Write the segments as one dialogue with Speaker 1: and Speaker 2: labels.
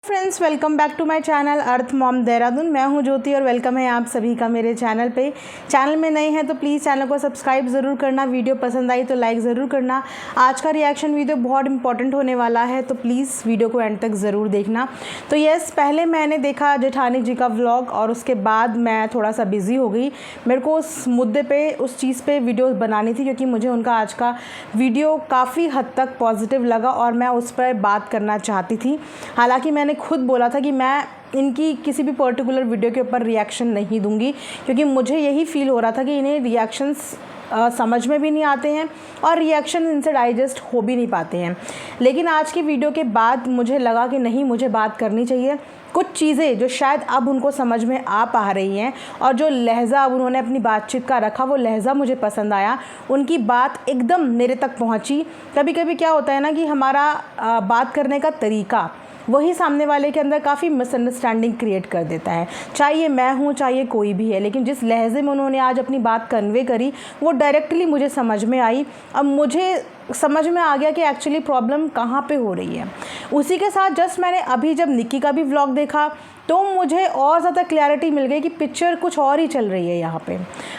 Speaker 1: Friends, welcome back to my channel earth mom Dehradun. मैं हूं ज्योति और वेलकम है आप सभी का मेरे चैनल पे। चैनल में नए हैं तो प्लीज़ चैनल को सब्सक्राइब ज़रूर करना, वीडियो पसंद आई तो लाइक ज़रूर करना। आज का रिएक्शन वीडियो बहुत इंपॉर्टेंट होने वाला है तो प्लीज़ वीडियो को एंड तक ज़रूर देखना। तो यस, पहले मैंने देखा जेठानी जी का व्लॉग और उसके बाद मैं थोड़ा सा बिज़ी हो गई। मेरे को उस मुद्दे पर उस चीज़ पर वीडियो बनानी थी क्योंकि मुझे उनका आज का वीडियो काफ़ी हद तक पॉजिटिव लगा और मैं उस पर बात करना चाहती थी। हालाँकि मैंने खुद बोला था कि मैं इनकी किसी भी पर्टिकुलर वीडियो के ऊपर रिएक्शन नहीं दूंगी क्योंकि मुझे यही फील हो रहा था कि इन्हें रिएक्शंस समझ में भी नहीं आते हैं और रिएक्शन इनसे डाइजेस्ट हो भी नहीं पाते हैं। लेकिन आज की वीडियो के बाद मुझे लगा कि नहीं, मुझे बात करनी चाहिए। कुछ चीज़ें जो शायद अब उनको समझ में आ पा रही हैं और जो लहज़ा अब उन्होंने अपनी बातचीत का रखा वो लहज़ा मुझे पसंद आया। उनकी बात एकदम मेरे तक पहुंची। कभी कभी क्या होता है ना कि हमारा बात करने का तरीका वही सामने वाले के अंदर काफ़ी मिसअंडरस्टैंडिंग क्रिएट कर देता है, चाहे ये मैं हूँ चाहे ये कोई भी है। लेकिन जिस लहजे में उन्होंने आज अपनी बात कन्वे करी वो डायरेक्टली मुझे समझ में आई। अब मुझे समझ में आ गया कि एक्चुअली प्रॉब्लम कहाँ पे हो रही है। उसी के साथ जस्ट मैंने अभी जब निक्की का भी व्लॉग देखा तो मुझे और ज़्यादा क्लैरिटी मिल गई कि पिक्चर कुछ और ही चल रही है यहाँ पे,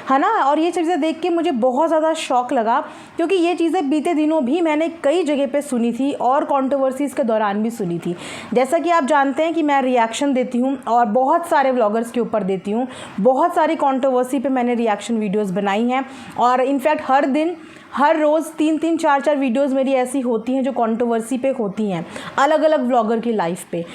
Speaker 1: है ना। और ये चीज़ें देख के मुझे बहुत ज़्यादा शौक लगा क्योंकि ये चीज़ें बीते दिनों भी मैंने कई जगह पे सुनी थी और कंट्रोवर्सीज़ के दौरान भी सुनी थी। जैसा कि आप जानते हैं कि मैं रिएक्शन देती हूँ और बहुत सारे व्लॉगर्स के ऊपर देती हूँ। बहुत सारी कंट्रोवर्सी पे मैंने रिएक्शन वीडियोज़ बनाई हैं और इनफैक्ट हर रोज़ 3-3 4-4 वीडियोज़ मेरी ऐसी होती हैं जो कंट्रोवर्सी पे होती हैं, अलग अलग व्लॉगर की लाइफ पे।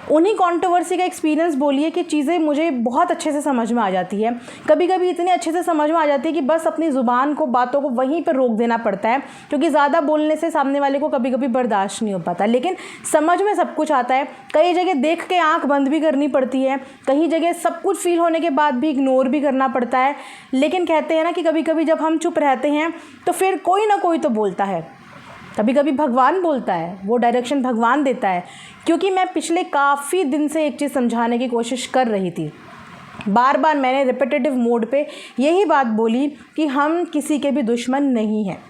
Speaker 1: उन्हीं कंट्रोवर्सी का एक्सपीरियंस बोलिए कि चीज़ें मुझे बहुत अच्छे से समझ में आ जाती है। कभी कभी इतनी अच्छे से समझ में आ जाती है कि बस अपनी ज़ुबान को, बातों को वहीं पर रोक देना पड़ता है क्योंकि ज़्यादा बोलने से सामने वाले को कभी कभी बर्दाश्त नहीं हो पाता। लेकिन समझ में सब कुछ आता है। कई जगह देख के आँख बंद भी करनी पड़ती है, कहीं जगह सब कुछ फील होने के बाद भी इग्नोर भी करना पड़ता है। लेकिन कहते हैं ना कि कभी कभी जब हम चुप रहते हैं तो फिर कोई ना कोई तो बोलता है। कभी कभी भगवान बोलता है, वो डायरेक्शन भगवान देता है। क्योंकि मैं पिछले काफ़ी दिन से एक चीज़ समझाने की कोशिश कर रही थी। बार बार मैंने रिपीटेटिव मोड पे यही बात बोली कि हम किसी के भी दुश्मन नहीं हैं।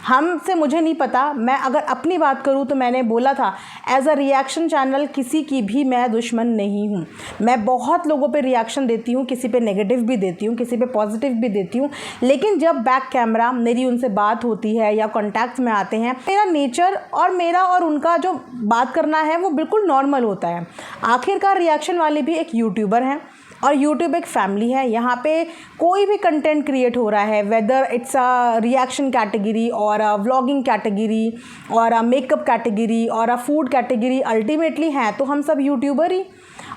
Speaker 1: हमसे मुझे नहीं पता, मैं अगर अपनी बात करूं तो मैंने बोला था एज अ रिएक्शन चैनल किसी की भी मैं दुश्मन नहीं हूं। मैं बहुत लोगों पे रिएक्शन देती हूं, किसी पे नेगेटिव भी देती हूं, किसी पे पॉजिटिव भी देती हूं। लेकिन जब बैक कैमरा मेरी उनसे बात होती है या कॉन्टैक्ट में आते हैं, मेरा नेचर और मेरा और उनका जो बात करना है वो बिल्कुल नॉर्मल होता है। आखिरकार रिएक्शन वाले भी एक यूट्यूबर हैं और यूट्यूब एक फैमिली है। यहाँ पे कोई भी कंटेंट क्रिएट हो रहा है, whether it's a reaction category और अ व्लॉगिंग कैटेगरी और अ मेकअप कैटेगरी और अ फूड कैटेगरी, अल्टीमेटली हैं तो हम सब यूट्यूबर ही।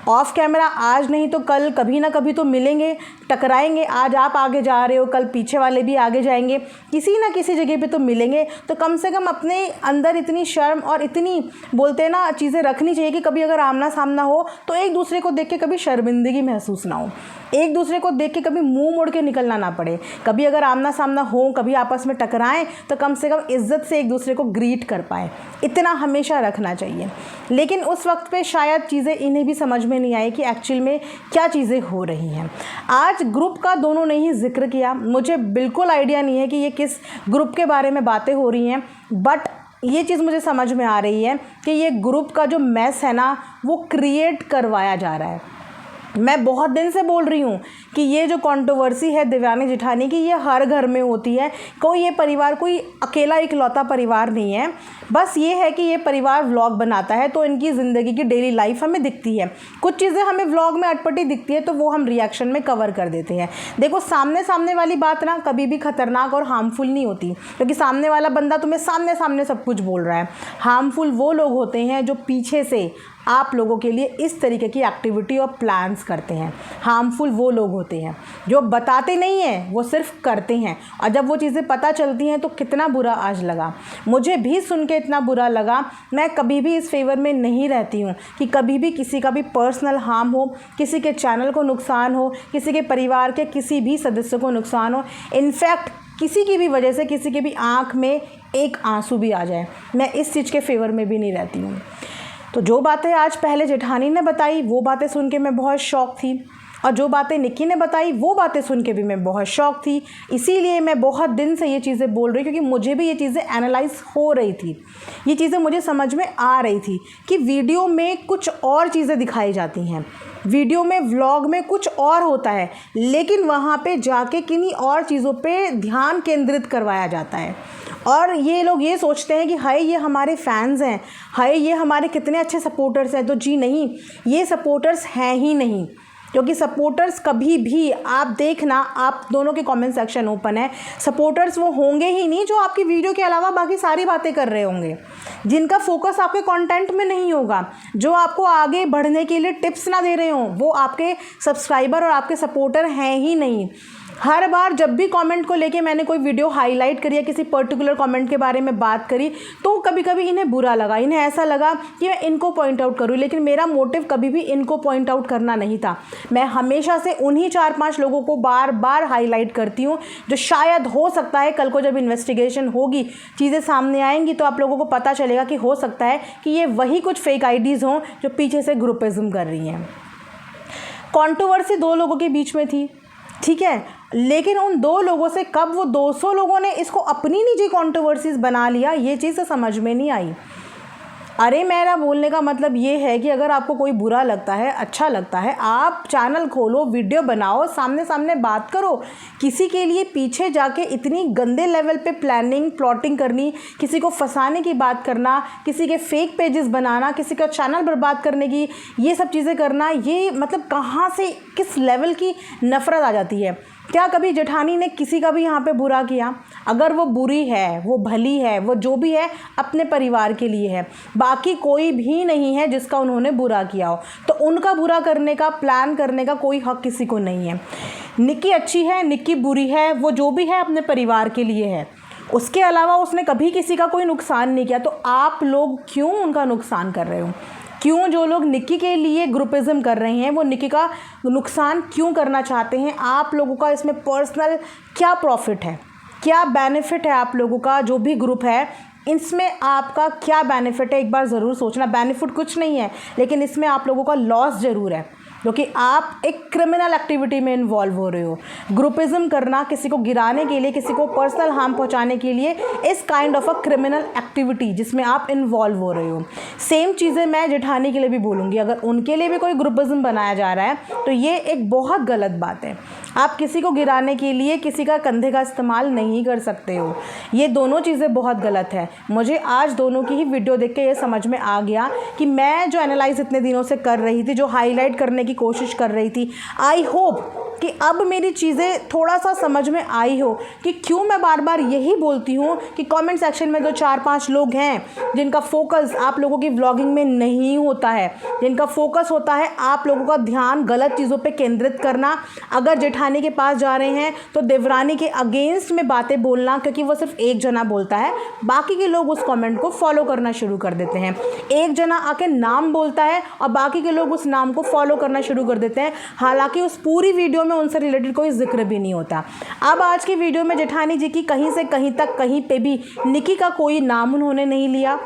Speaker 1: ऑफ कैमरा आज नहीं तो कल कभी ना कभी तो मिलेंगे, टकराएंगे। आज आप आगे जा रहे हो, कल पीछे वाले भी आगे जाएंगे, किसी ना किसी जगह पे तो मिलेंगे। तो कम से कम अपने अंदर इतनी शर्म और इतनी बोलते हैं ना चीज़ें रखनी चाहिए कि कभी अगर आमना सामना हो तो एक दूसरे को देख के कभी शर्मिंदगी महसूस ना हो, एक दूसरे को देख के कभी मुंह मोड़ के निकलना ना पड़े। कभी अगर आमना सामना हो, कभी आपस में टकराएं तो कम से कम इज्जत से एक दूसरे को ग्रीट कर पाएँ, इतना हमेशा रखना चाहिए। लेकिन उस वक्त पे शायद चीज़ें इन्हें भी समझ में नहीं आई कि एक्चुअल में क्या चीज़ें हो रही हैं। आज ग्रुप का दोनों ने ही जिक्र किया, मुझे बिल्कुल आइडिया नहीं है कि ये किस ग्रुप के बारे में बातें हो रही हैं, बट ये चीज़ मुझे समझ में आ रही है कि ये ग्रुप का जो मैस है ना वो क्रिएट करवाया जा रहा है। मैं बहुत दिन से बोल रही हूँ कि ये जो कंट्रोवर्सी है देवयानी जेठानी की, ये हर घर में होती है। कोई ये परिवार कोई अकेला इकलौता परिवार नहीं है। बस ये है कि ये परिवार व्लॉग बनाता है तो इनकी ज़िंदगी की डेली लाइफ हमें दिखती है। कुछ चीज़ें हमें व्लॉग में अटपटी दिखती है तो वो हम रिएक्शन में कवर कर देते हैं। देखो, सामने वाली बात ना कभी भी खतरनाक और हार्मफुल नहीं होती क्योंकि सामने वाला बंदा तुम्हें सामने सब कुछ बोल रहा है। हार्मफुल वो लोग होते हैं जो पीछे से आप लोगों के लिए इस तरीके की एक्टिविटी और प्लान्स करते हैं। हार्मफुल वो लोग होते हैं जो बताते नहीं हैं, वो सिर्फ करते हैं। और जब वो चीज़ें पता चलती हैं तो कितना बुरा आज लगा, मुझे भी सुन के इतना बुरा लगा। मैं कभी भी इस फेवर में नहीं रहती हूँ कि कभी भी किसी का भी पर्सनल हार्म हो, किसी के चैनल को नुकसान हो, किसी के परिवार के किसी भी सदस्य को नुकसान हो। इनफैक्ट किसी की भी वजह से किसी के भी आँख में एक आंसू भी आ जाए, मैं इस चीज़ के फेवर में भी नहीं रहती हूँ। तो जो बातें आज पहले जेठानी ने बताई वो बातें सुन के मैं बहुत शॉक थी। और जो बातें निक्की ने बताई वो बातें सुन के भी मैं बहुत शॉक थी। इसीलिए मैं बहुत दिन से ये चीज़ें बोल रही, क्योंकि मुझे भी ये चीज़ें एनालाइज हो रही थी, ये चीज़ें मुझे समझ में आ रही थी कि वीडियो में कुछ और चीज़ें दिखाई जाती हैं, वीडियो में व्लॉग में कुछ और होता है, लेकिन वहाँ पे जाके किन्हीं और चीज़ों पे ध्यान केंद्रित करवाया जाता है। और ये लोग ये सोचते हैं कि हाय ये हमारे फैंस हैं, हाय ये हमारे कितने अच्छे सपोर्टर्स हैं। तो जी नहीं, ये सपोर्टर्स हैं ही नहीं, क्योंकि सपोर्टर्स कभी भी, आप देखना, आप दोनों के कमेंट सेक्शन ओपन है, सपोर्टर्स वो होंगे ही नहीं जो आपकी वीडियो के अलावा बाकी सारी बातें कर रहे होंगे, जिनका फोकस आपके कंटेंट में नहीं होगा, जो आपको आगे बढ़ने के लिए टिप्स ना दे रहे हों, वो आपके सब्सक्राइबर और आपके सपोर्टर हैं ही नहीं। हर बार जब भी कमेंट को लेके मैंने कोई वीडियो हाईलाइट करी या किसी पर्टिकुलर कमेंट के बारे में बात करी, तो कभी कभी इन्हें बुरा लगा, इन्हें ऐसा लगा कि मैं इनको पॉइंट आउट करूं, लेकिन मेरा मोटिव कभी भी इनको पॉइंट आउट करना नहीं था। मैं हमेशा से उन्हीं 4-5 लोगों को बार बार हाईलाइट करती हूँ, जो शायद हो सकता है कल को जब इन्वेस्टिगेशन होगी, चीज़ें सामने आएंगी, तो आप लोगों को पता चलेगा कि हो सकता है कि ये वही कुछ फेक आईडीज़ हों जो पीछे से ग्रुपिज्म कर रही हैं। कंट्रोवर्सी 2 लोगों के बीच में थी, ठीक है, लेकिन उन 2 लोगों से कब वो 200 लोगों ने इसको अपनी निजी कंट्रोवर्सीज बना लिया, ये चीज़ समझ में नहीं आई। अरे मेरा बोलने का मतलब ये है कि अगर आपको कोई बुरा लगता है, अच्छा लगता है, आप चैनल खोलो, वीडियो बनाओ, सामने सामने बात करो। किसी के लिए पीछे जाके इतनी गंदे लेवल पे प्लानिंग प्लॉटिंग करनी, किसी को फंसाने की बात करना, किसी के फेक पेजेस बनाना, किसी का चैनल बर्बाद करने की, ये सब चीज़ें करना, ये मतलब कहाँ से किस लेवल की नफ़रत आ जाती है। क्या कभी जेठानी ने किसी का भी यहाँ पे बुरा किया? अगर वो बुरी है, वो भली है, वो जो भी है अपने परिवार के लिए है, बाकी कोई भी नहीं है जिसका उन्होंने बुरा किया हो, तो उनका बुरा करने का, प्लान करने का कोई हक किसी को नहीं है। निक्की अच्छी है, निक्की बुरी है, वो जो भी है अपने परिवार के लिए है, उसके अलावा उसने कभी किसी का कोई नुकसान नहीं किया। तो आप लोग क्यों उनका नुकसान कर रहे हो? क्यों जो लोग निक्की के लिए ग्रुपिज्म कर रहे हैं वो निक्की का नुकसान क्यों करना चाहते हैं? आप लोगों का इसमें पर्सनल क्या प्रॉफिट है, क्या बेनिफिट है? आप लोगों का जो भी ग्रुप है इसमें आपका क्या बेनिफिट है, एक बार ज़रूर सोचना। बेनिफिट कुछ नहीं है, लेकिन इसमें आप लोगों का लॉस ज़रूर है, क्योंकि आप एक क्रिमिनल एक्टिविटी में इन्वॉल्व हो रहे हो। ग्रुपिज्म करना, किसी को गिराने के लिए, किसी को पर्सनल हार्म पहुंचाने के लिए, इस kind of a criminal activity जिसमें आप इन्वॉल्व हो रहे हो। सेम चीज़ें मैं जेठानी के लिए भी बोलूँगी, अगर उनके लिए भी कोई ग्रुपिज्म बनाया जा रहा है तो ये एक बहुत गलत बात है। आप किसी को गिराने के लिए किसी का कंधे का इस्तेमाल नहीं कर सकते हो, ये दोनों चीज़ें बहुत गलत है। मुझे आज दोनों की ही वीडियो देख के ये समझ में आ गया कि मैं जो एनालाइज इतने दिनों से कर रही थी, जो हाईलाइट करने की कोशिश कर रही थी, आई होप कि अब मेरी चीज़ें थोड़ा सा समझ में आई हो कि क्यों मैं बार बार यही बोलती हूँ कि कमेंट सेक्शन में जो 4-5 लोग हैं जिनका फोकस आप लोगों की व्लॉगिंग में नहीं होता है, जिनका फोकस होता है आप लोगों का ध्यान गलत चीज़ों पे केंद्रित करना, अगर जेठानी के पास जा रहे हैं तो देवरानी के अगेंस्ट में बातें बोलना, क्योंकि वो सिर्फ एक जना बोलता है, बाकी के लोग उस कमेंट को फॉलो करना शुरू कर देते हैं। एक जना आके नाम बोलता है और बाकी के लोग उस नाम को फॉलो करना शुरू कर देते हैं, हालांकि उस पूरी वीडियो में उनसे रिलेटेड कोई जिक्र भी नहीं होता। अब आज की वीडियो में जेठानी जी की कहीं से कहीं तक कहीं पे भी निक्की का कोई नाम उन्होंने नहीं लिया।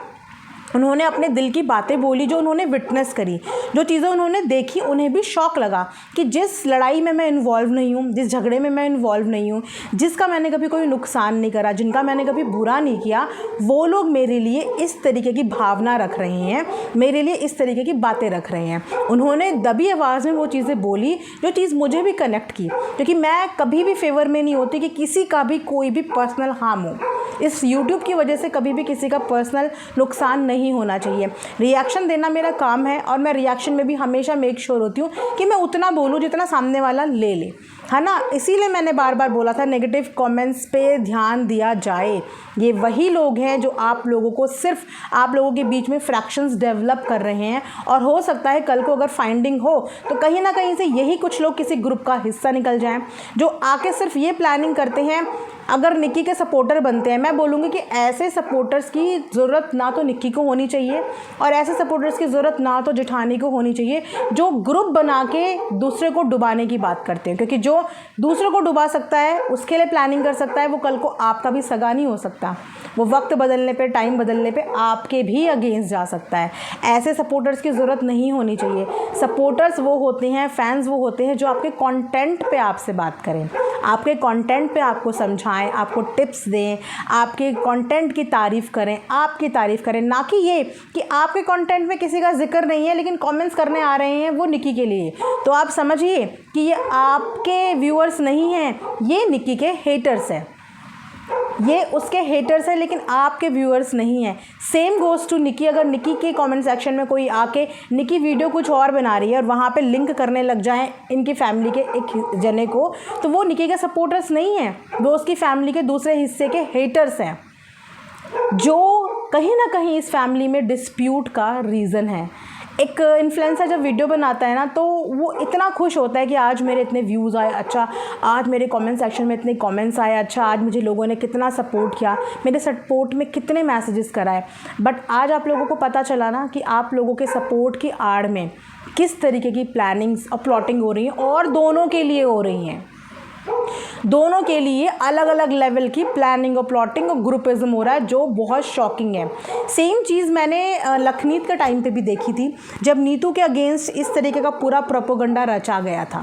Speaker 1: उन्होंने अपने दिल की बातें बोली, जो उन्होंने विटनेस करी, जो चीज़ें उन्होंने देखी। उन्हें भी शौक लगा कि जिस लड़ाई में मैं इन्वॉल्व नहीं हूँ, जिस झगड़े में मैं इन्वॉल्व नहीं हूँ, जिसका मैंने कभी कोई नुकसान नहीं करा, जिनका मैंने कभी बुरा नहीं किया, वो लोग मेरे लिए इस तरीके की भावना रख रहे हैं, मेरे लिए इस तरीके की बातें रख रहे हैं। उन्होंने दबी आवाज़ में वो चीज़ें बोली जो चीज़ मुझे भी कनेक्ट की, क्योंकि मैं कभी भी फेवर में नहीं होती कि किसी का भी कोई भी पर्सनल हार्म हो। इस यूट्यूब की वजह से कभी भी किसी का पर्सनल नुकसान नहीं होना चाहिए। रिएक्शन देना मेरा काम है और मैं रिएक्शन में भी हमेशा मेक श्योर होती हूँ कि मैं उतना बोलूँ जितना सामने वाला ले ले, है ना। इसीलिए मैंने बार बार बोला था नेगेटिव कमेंट्स पे ध्यान दिया जाए। ये वही लोग हैं जो आप लोगों को सिर्फ आप लोगों के बीच में फ्रैक्शंस डेवलप कर रहे हैं, और हो सकता है कल को अगर फाइंडिंग हो तो कहीं ना कहीं से यही कुछ लोग किसी ग्रुप का हिस्सा निकल जाएं, जो आके सिर्फ ये प्लानिंग करते हैं। अगर निक्की के सपोर्टर बनते हैं, मैं बोलूँगी कि ऐसे सपोर्टर्स की ज़रूरत ना तो निक्की को होनी चाहिए और ऐसे सपोर्टर्स की ज़रूरत ना तो जेठानी को होनी चाहिए, जो ग्रुप बना के दूसरे को डुबाने की बात करते हैं। क्योंकि जो दूसरों को डुबा सकता है, उसके लिए प्लानिंग कर सकता है, वो कल को आपका भी सगा नहीं हो सकता। वो वक्त बदलने पे, टाइम बदलने पे आपके भी अगेंस्ट जा सकता है। ऐसे सपोर्टर्स की ज़रूरत नहीं होनी चाहिए। सपोर्टर्स वो होते हैं, फैंस वो होते हैं जो आपके कंटेंट पे आपसे बात करें, आपके कंटेंट पे आपको समझाएं, आपको टिप्स दें, आपके कंटेंट की तारीफ़ करें, आपकी तारीफ़ करें। ना कि ये कि आपके कंटेंट में किसी का जिक्र नहीं है लेकिन कमेंट्स करने आ रहे हैं वो निकी के लिए, तो आप समझिए कि ये आपके व्यूअर्स नहीं हैं, ये निकी के हेटर्स हैं, ये उसके हेटर्स हैं लेकिन आपके व्यूअर्स नहीं हैं। सेम गोज़ टू निकी। अगर निकी के कमेंट सेक्शन में कोई आके निकी वीडियो कुछ और बना रही है और वहाँ पे लिंक करने लग जाएं इनकी फैमिली के एक जने को, तो वो निकी के सपोर्टर्स नहीं हैं, वो उसकी फैमिली के दूसरे हिस्से के हेटर्स हैं, जो कहीं ना कहीं इस फैमिली में डिस्प्यूट का रीज़न है। एक इन्फ्लुएंसर जब वीडियो बनाता है ना तो वो इतना खुश होता है कि आज मेरे इतने व्यूज़ आए, अच्छा आज मेरे कमेंट सेक्शन में इतने कमेंट्स आए, अच्छा आज मुझे लोगों ने कितना सपोर्ट किया, मेरे सपोर्ट में कितने मैसेजेस कराए। बट आज आप लोगों को पता चला ना कि आप लोगों के सपोर्ट की आड़ में किस तरीके की प्लानिंग्स और प्लॉटिंग हो रही है, और दोनों के लिए हो रही हैं। दोनों के लिए अलग अलग लेवल की प्लानिंग और प्लॉटिंग और ग्रुपिज्म हो रहा है, जो बहुत शॉकिंग है। सेम चीज़ मैंने लखनीत के टाइम पे भी देखी थी, जब नीतू के अगेंस्ट इस तरीके का पूरा प्रोपोगंडा रचा गया था।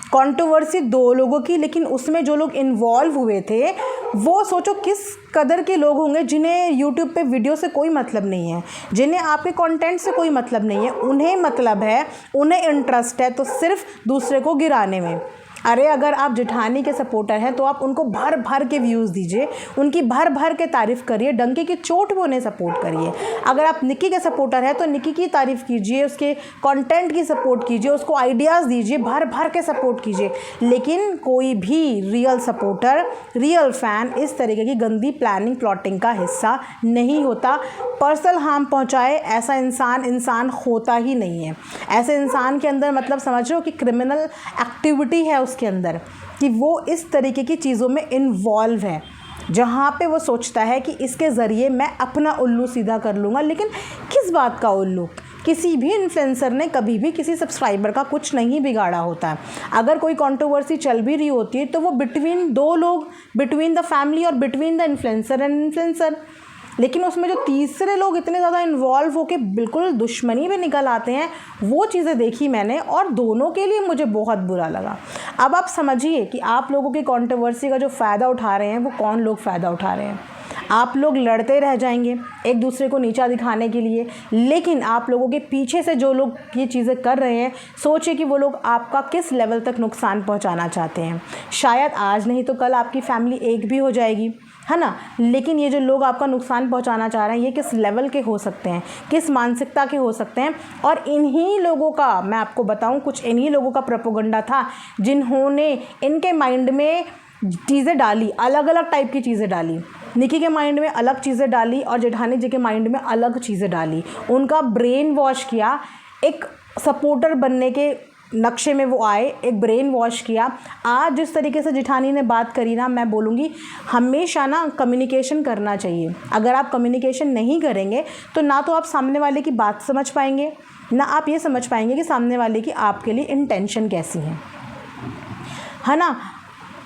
Speaker 1: कंट्रोवर्सी दो लोगों की, लेकिन उसमें जो लोग इन्वॉल्व हुए थे वो सोचो किस कदर के लोग होंगे, जिन्हें यूट्यूब पे वीडियो से कोई मतलब नहीं है, जिन्हें आपके कंटेंट से कोई मतलब नहीं है। उन्हें मतलब है, उन्हें इंटरेस्ट है तो सिर्फ दूसरे को गिराने में। अरे अगर आप जेठानी के सपोर्टर हैं तो आप उनको भर भर के व्यूज़ दीजिए, उनकी भर भर के तारीफ़ करिए, डंके की चोट में उन्हें सपोर्ट करिए। अगर आप निकी के सपोर्टर हैं तो निकी की तारीफ़ कीजिए, उसके कंटेंट की सपोर्ट कीजिए, उसको आइडियाज़ दीजिए, भर भर के सपोर्ट कीजिए। लेकिन कोई भी रियल सपोर्टर, रियल फ़ैन इस तरीके की गंदी प्लानिंग प्लॉटिंग का हिस्सा नहीं होता। पर्सनल हार्म पहुँचाए ऐसा इंसान होता ही नहीं है। ऐसे इंसान के अंदर मतलब समझ लो कि क्रिमिनल एक्टिविटी है उसके अंदर, कि वो इस तरीके की चीज़ों में इन्वॉल्व है, जहाँ पे वो सोचता है कि इसके ज़रिए मैं अपना उल्लू सीधा कर लूँगा। लेकिन किस बात का उल्लू? किसी भी इन्फ्लुएंसर ने कभी भी किसी सब्सक्राइबर का कुछ नहीं बिगाड़ा होता है। अगर कोई कंट्रोवर्सी चल भी रही होती है तो वो बिटवीन दो लोग, बिटवीन द फैमिली और between the influencer and influencer. लेकिन उसमें जो तीसरे लोग इतने ज़्यादा इन्वॉल्व होकर बिल्कुल दुश्मनी में निकल आते हैं, वो चीज़ें देखी मैंने और दोनों के लिए मुझे बहुत बुरा लगा। अब आप समझिए कि आप लोगों की कंट्रोवर्सी का जो फ़ायदा उठा रहे हैं वो कौन लोग फ़ायदा उठा रहे हैं। आप लोग लड़ते रह जाएंगे एक दूसरे को नीचा दिखाने के लिए, लेकिन आप लोगों के पीछे से जो लोग ये चीज़ें कर रहे हैं, सोचिए कि वो लोग आपका किस लेवल तक नुकसान पहुंचाना चाहते हैं। शायद आज नहीं तो कल आपकी फैमिली एक भी हो जाएगी, है ना। लेकिन ये जो लोग आपका नुकसान पहुंचाना चाह रहे हैं, ये किस लेवल के हो सकते हैं, किस मानसिकता के हो सकते हैं। और इन्हीं लोगों का, मैं आपको बताऊं, कुछ इन्हीं लोगों का प्रोपेगेंडा था जिन्होंने इनके माइंड में चीज़ें डाली, अलग अलग टाइप की चीज़ें डाली। निकी के माइंड में अलग चीज़ें डाली और जेठानी जी के माइंड में अलग चीज़ें डाली, उनका ब्रेन वॉश किया। एक सपोर्टर बनने के नक्शे में वो आए, एक ब्रेन वॉश किया। आज जिस तरीके से जेठानी ने बात करी ना, मैं बोलूँगी हमेशा ना कम्युनिकेशन करना चाहिए। अगर आप कम्युनिकेशन नहीं करेंगे तो ना तो आप सामने वाले की बात समझ पाएंगे, ना आप ये समझ पाएंगे कि सामने वाले की आपके लिए इंटेंशन कैसी है ना।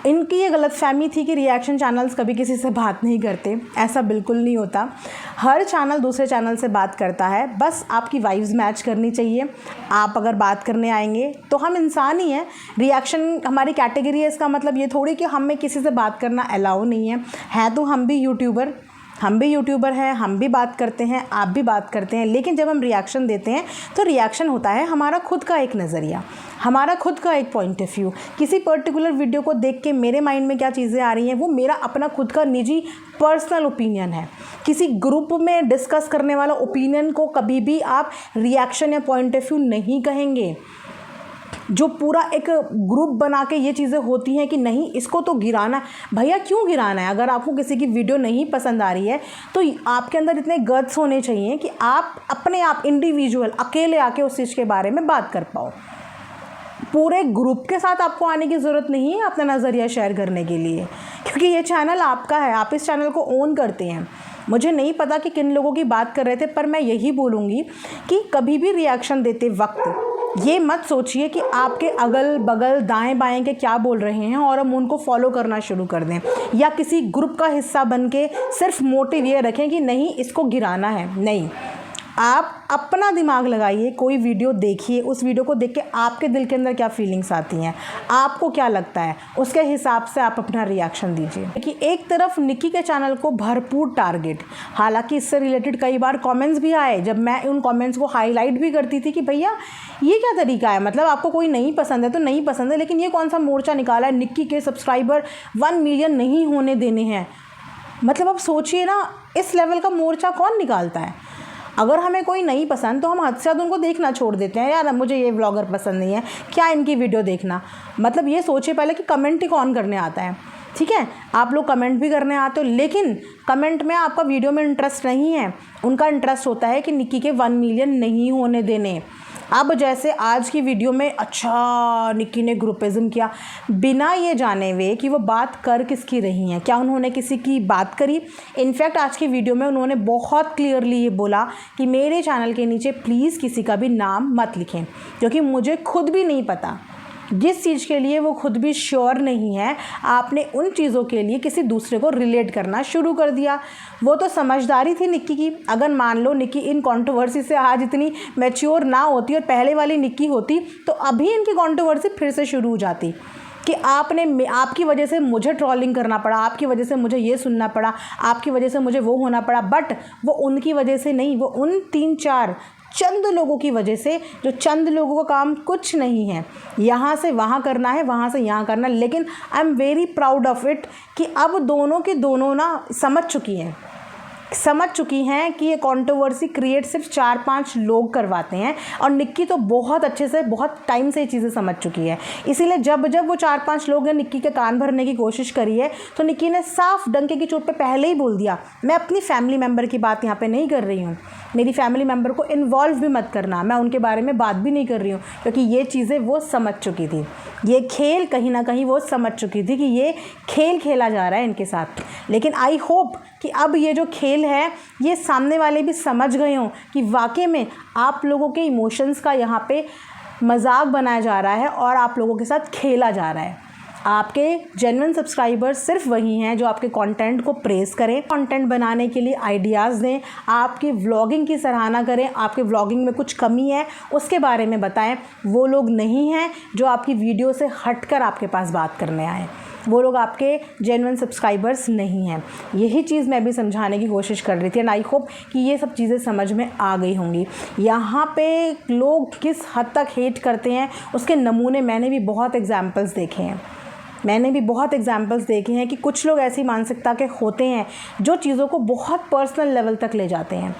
Speaker 1: इनकी ये गलतफहमी थी कि रिएक्शन चैनल्स कभी किसी से बात नहीं करते, ऐसा बिल्कुल नहीं होता। हर चैनल दूसरे चैनल से बात करता है, बस आपकी वाइब्स मैच करनी चाहिए। आप अगर बात करने आएंगे तो हम इंसान ही हैं, रिएक्शन हमारी कैटेगरी है। इसका मतलब ये थोड़ी कि हमें किसी से बात करना अलाउ नहीं है तो हम भी यूट्यूबर हैं, हम भी बात करते हैं, आप भी बात करते हैं। लेकिन जब हम रिएक्शन देते हैं तो रिएक्शन होता है हमारा खुद का एक नज़रिया, हमारा खुद का एक पॉइंट ऑफ व्यू। किसी पर्टिकुलर वीडियो को देख के मेरे माइंड में क्या चीज़ें आ रही हैं, वो मेरा अपना खुद का निजी पर्सनल ओपिनियन है। किसी ग्रुप में डिस्कस करने वाला ओपिनियन को कभी भी आप रिएक्शन या पॉइंट ऑफ व्यू नहीं कहेंगे। जो पूरा एक ग्रुप बना के ये चीज़ें होती हैं कि नहीं इसको तो गिराना है, भैया क्यों गिराना है? अगर आपको किसी की वीडियो नहीं पसंद आ रही है तो आपके अंदर इतने गट्स होने चाहिए कि आप अपने आप इंडिविजुअल अकेले आके उस चीज़ के बारे में बात कर पाओ। पूरे ग्रुप के साथ आपको आने की ज़रूरत नहीं है अपना नज़रिया शेयर करने के लिए, क्योंकि ये चैनल आपका है, आप इस चैनल को ओन करते हैं। मुझे नहीं पता कि किन लोगों की बात कर रहे थे, पर मैं यही बोलूँगी कि कभी भी रिएक्शन देते वक्त ये मत सोचिए कि आपके अगल बगल दाएं बाएं के क्या बोल रहे हैं और हम उनको फॉलो करना शुरू कर दें, या किसी ग्रुप का हिस्सा बन के सिर्फ मोटिव ये रखें कि नहीं इसको गिराना है। नहीं, आप अपना दिमाग लगाइए, कोई वीडियो देखिए, उस वीडियो को देख के आपके दिल के अंदर क्या फीलिंग्स आती हैं, आपको क्या लगता है, उसके हिसाब से आप अपना रिएक्शन दीजिए। कि एक तरफ निक्की के चैनल को भरपूर टारगेट, हालांकि इससे रिलेटेड कई बार कमेंट्स भी आए, जब मैं उन कमेंट्स को हाईलाइट भी करती थी कि भैया ये क्या तरीका है, मतलब आपको कोई नहीं पसंद है तो नहीं पसंद है, लेकिन ये कौन सा मोर्चा निकाला है, निक्की के सब्सक्राइबर 1 मिलियन नहीं होने देने हैं। मतलब आप सोचिए ना, इस लेवल का मोर्चा कौन निकालता है। अगर हमें कोई नहीं पसंद तो हम हद से ज़्यादा उनको देखना छोड़ देते हैं, यार मुझे ये व्लॉगर पसंद नहीं है, क्या इनकी वीडियो देखना। मतलब ये सोचिए पहले कि कमेंट ही कौन करने आता है। ठीक है, आप लोग कमेंट भी करने आते हो, लेकिन कमेंट में आपका वीडियो में इंटरेस्ट नहीं है, उनका इंटरेस्ट होता है कि निक्की के 1 मिलियन नहीं होने देने। अब जैसे आज की वीडियो में अच्छा निक्की ने ग्रुपिज्म किया, बिना ये जाने हुए कि वो बात कर किसकी रही हैं, क्या उन्होंने किसी की बात करी। इनफैक्ट आज की वीडियो में उन्होंने बहुत क्लियरली ये बोला कि मेरे चैनल के नीचे प्लीज़ किसी का भी नाम मत लिखें, क्योंकि मुझे खुद भी नहीं पता, जिस चीज़ के लिए वो खुद भी श्योर नहीं है, आपने उन चीज़ों के लिए किसी दूसरे को रिलेट करना शुरू कर दिया। वो तो समझदारी थी निक्की की। अगर मान लो निक्की इन कंट्रोवर्सी से आज इतनी मैच्योर ना होती और पहले वाली निक्की होती, तो अभी इनकी कंट्रोवर्सी फिर से शुरू हो जाती कि आपकी वजह से मुझे ट्रोलिंग करना पड़ा, आपकी वजह से मुझे ये सुनना पड़ा, आपकी वजह से मुझे वो होना पड़ा। बट वो उनकी वजह से नहीं, वो उन 3-4 चंद लोगों की वजह से, जो चंद लोगों का काम कुछ नहीं है, यहाँ से वहाँ करना है, वहाँ से यहाँ करना। लेकिन I am very proud of it कि अब दोनों के दोनों ना समझ चुकी हैं कि ये कंट्रोवर्सी क्रिएट सिर्फ 4-5 लोग करवाते हैं, और निक्की तो बहुत अच्छे से बहुत टाइम से ये चीज़ें समझ चुकी है। इसीलिए जब वो 4-5 लोग ने निक्की के कान भरने की कोशिश करी है, तो निक्की ने साफ डंके की चोट पे पहले ही बोल दिया, मैं अपनी फैमिली मेम्बर की बात यहाँ पे नहीं कर रही हूँ, मेरी फैमिली मेम्बर को इन्वॉल्व भी मत करना, मैं उनके बारे में बात भी नहीं कर रही हूँ, क्योंकि ये चीज़ें वो समझ चुकी थी। ये खेल कहीं ना कहीं वो समझ चुकी थी कि ये खेल खेला जा रहा है इनके साथ। लेकिन आई होप कि अब ये जो खेल है, ये सामने वाले भी समझ गए हों कि वाकई में आप लोगों के इमोशंस का यहाँ पे मजाक बनाया जा रहा है और आप लोगों के साथ खेला जा रहा है। आपके जेन्युइन सब्सक्राइबर्स सिर्फ वही हैं जो आपके कंटेंट को प्रेज़ करें, कंटेंट बनाने के लिए आइडियाज़ दें, आपकी व्लॉगिंग की सराहना करें, आपके व्लॉगिंग में कुछ कमी है उसके बारे में बताएं। वो लोग नहीं हैं जो आपकी वीडियो से हटकर आपके पास बात करने आए, वो लोग आपके जेन्युइन सब्सक्राइबर्स नहीं हैं। यही चीज़ मैं भी समझाने की कोशिश कर रही थी, एंड आई होप कि ये सब चीज़ें समझ में आ गई होंगी। यहाँ पे लोग किस हद तक हेट करते हैं उसके नमूने मैंने भी बहुत एग्जाम्पल्स देखे हैं कि कुछ लोग ऐसी मानसिकता के होते हैं जो चीज़ों को बहुत पर्सनल लेवल तक ले जाते हैं,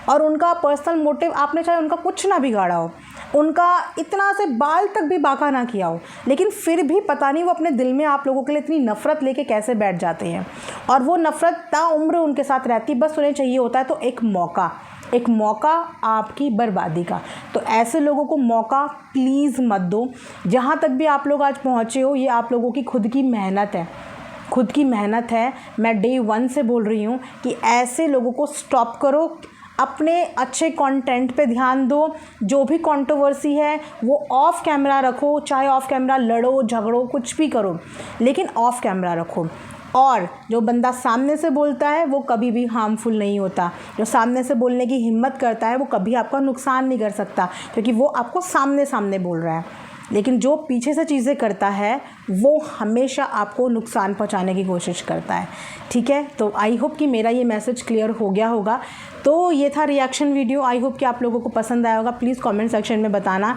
Speaker 1: और उनका पर्सनल मोटिव, आपने चाहे उनका कुछ ना बिगाड़ा हो, उनका इतना से बाल तक भी बाका ना किया हो, लेकिन फिर भी पता नहीं वो अपने दिल में आप लोगों के लिए इतनी नफ़रत लेके कैसे बैठ जाते हैं, और वो नफ़रत ताउम्र उनके साथ रहती। बस उन्हें चाहिए होता है तो एक मौका आपकी बर्बादी का। तो ऐसे लोगों को मौका प्लीज़ मत दो। जहाँ तक भी आप लोग आज पहुँचे हो, ये आप लोगों की खुद की मेहनत है। मैं डे 1 से बोल रही हूँ कि ऐसे लोगों को स्टॉप करो, अपने अच्छे कंटेंट पे ध्यान दो। जो भी कंट्रोवर्सी है वो ऑफ कैमरा रखो, चाहे ऑफ कैमरा लड़ो झगड़ो कुछ भी करो, लेकिन ऑफ कैमरा रखो। और जो बंदा सामने से बोलता है वो कभी भी हार्मफुल नहीं होता। जो सामने से बोलने की हिम्मत करता है वो कभी आपका नुकसान नहीं कर सकता, क्योंकि वो आपको सामने बोल रहा है। लेकिन जो पीछे से चीज़ें करता है वो हमेशा आपको नुकसान पहुंचाने की कोशिश करता है। ठीक है, तो आई होप कि मेरा ये मैसेज क्लियर हो गया होगा। तो ये था रिएक्शन वीडियो, आई होप कि आप लोगों को पसंद आया होगा। प्लीज़ कमेंट सेक्शन में बताना।